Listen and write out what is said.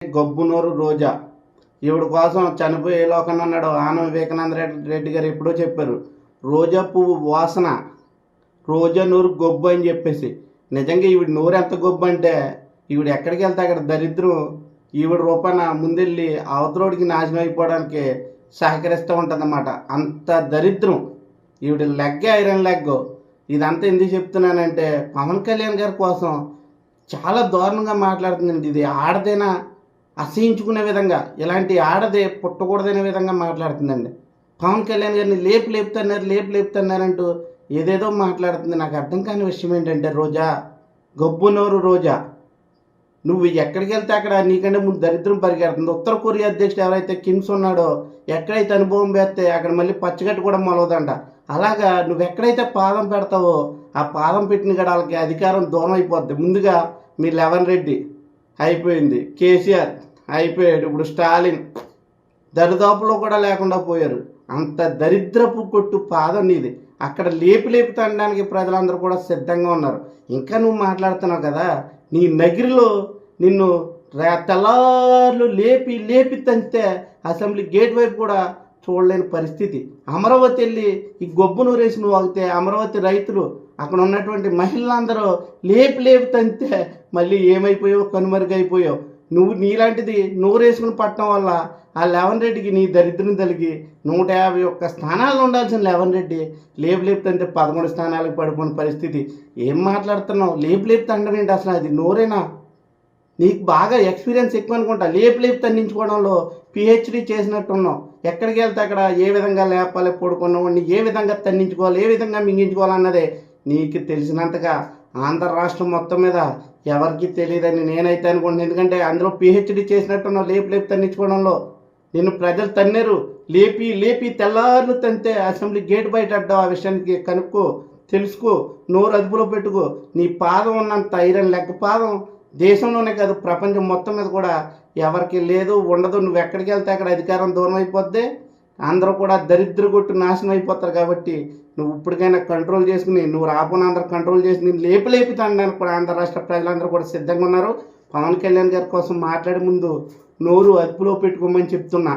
గొబ్బునూరు రోజా ఈవిడ కోసం చనిపోయి ఏ లోకన్నా అన్నాడు ఆనం వివేకానంద రెడ్డి గారు ఎప్పుడో చెప్పారు. రోజా పువ్వు వాసన రోజా నూరు గొబ్బు అని చెప్పేసి. నిజంగా ఈవిడ నూరు ఎంత గొబ్బు అంటే ఈవిడ ఎక్కడికి వెళ్తే అక్కడ దరిద్రం ఈవిడ రూపాన ముందెళ్ళి అవతలోడికి నాశనం అయిపోవడానికి సహకరిస్తూ ఉంటుందన్నమాట. అంత దరిద్రం ఈవిడ లెగ్గే ఐరన్ లెగ్. ఇదంతా ఎందుకు చెప్తున్నానంటే పవన్ కళ్యాణ్ గారి కోసం చాలా దారుణంగా మాట్లాడుతుందండి. ఇది ఆడదేనా అసహించుకునే విధంగా, ఇలాంటి ఆడదే పుట్టకూడదనే విధంగా మాట్లాడుతుందండి. పవన్ కళ్యాణ్ గారిని లేపుతున్నారంటూ ఏదేదో మాట్లాడుతుంది. నాకు అర్థం కాని విషయం ఏంటంటే, రోజా గొబ్బునోరు రోజా, నువ్వు ఎక్కడికి వెళ్తే అక్కడ నీకంటే ముందు దరిద్రం పరిగెడుతుంది. ఉత్తర కొరియా అధ్యక్షుడు ఎవరైతే కిమ్స్ ఉన్నాడో ఎక్కడైతే అనుభవం వేస్తే అక్కడ మళ్ళీ పచ్చగట్టు కూడా మొలవదంట. అలాగా నువ్వు ఎక్కడైతే పాదం పెడతావో ఆ పాదం పెట్టిన గడాలకి అధికారం దూరం అయిపోద్ది. ముందుగా మీ లెవెన్ రెడ్డి అయిపోయింది, కేసీఆర్ అయిపోయాడు, ఇప్పుడు స్టాలిన్ దరిదాపులో కూడా లేకుండా పోయారు. అంత దరిద్రపు కొట్టు పాదం నీది. అక్కడ లేపి తండడానికి ప్రజలందరూ కూడా సిద్ధంగా ఉన్నారు. ఇంకా నువ్వు మాట్లాడుతున్నావు కదా, నీ నగిరిలో నిన్ను తెల్లార్లు లేపి తంతే అసెంబ్లీ గేట్ వైపు కూడా చూడలేని పరిస్థితి. అమరావతి వెళ్ళి ఈ గొబ్బు నూరేసి నువ్వు ఆగితే అమరావతి రైతులు అక్కడ ఉన్నటువంటి మహిళలందరూ లేపి తంతే మళ్ళీ ఏమైపోయావు, కనుమరుగైపోయావు. నువ్వు నీలాంటిది నూరేసుకుని పట్టడం వల్ల ఆ లెవెన్ రెడ్డికి నీ దరిద్రం తలిగి 151 స్థానాలు ఉండాల్సిన లెవెన్ రెడ్డి లేపు తంతే 11 స్థానాలకు పడిపోయిన పరిస్థితి. ఏం మాట్లాడుతున్నావు? లేపు తండం ఏంటి అసలు? అది నోరేనా? నీకు బాగా ఎక్స్పీరియన్స్ ఎక్కువ అనుకుంటా. లేపు తన్నించుకోవడంలో పిహెచ్డి చేసినట్టున్నావు. ఎక్కడికి వెళ్తే అక్కడ ఏ విధంగా లేపాలి, పడుకున్నవాడిని ఏ విధంగా తన్నించుకోవాలి, ఏ విధంగా మింగించుకోవాలన్నదే నీకు తెలిసినంతగా ఆంధ్ర రాష్ట్రం మొత్తం మీద ఎవరికి తెలియదని నేనైతే అనుకుంటున్నాను. ఎందుకంటే అందులో పిహెచ్డి చేసినట్టున్నావు లేపు తన్నించుకోవడంలో. నిన్ను ప్రజలు తన్నారు. లేపి తెల్లార్లు తంతే అసెంబ్లీ గేట్ బయట అడ్డావు. ఆ విషయానికి కనుక్కో, తెలుసుకో, నోరు అదుపులో పెట్టుకో. నీ పాదం ఉన్నంత ఐరన్ లెక్క పాదం దేశంలోనే కాదు ప్రపంచం మొత్తం మీద కూడా ఎవరికి లేదు, ఉండదు. నువ్వు ఎక్కడికి వెళ్తే అక్కడ అధికారం దూరం అయిపోద్ది. అందరూ కూడా దరిద్ర కొట్టు నాశనం అయిపోతారు. కాబట్టి నువ్వు ఇప్పటికైనా కంట్రోల్ చేసుకుని, నువ్వు రాకుండా అందరూ కంట్రోల్ చేసి నేను లేపి తండడానికి కూడా ఆంధ్ర రాష్ట్ర ప్రజలందరూ కూడా సిద్ధంగా ఉన్నారు. పవన్ కళ్యాణ్ గారి కోసం మాట్లాడే ముందు నోరు అదుపులో పెట్టుకోమని చెప్తున్నా.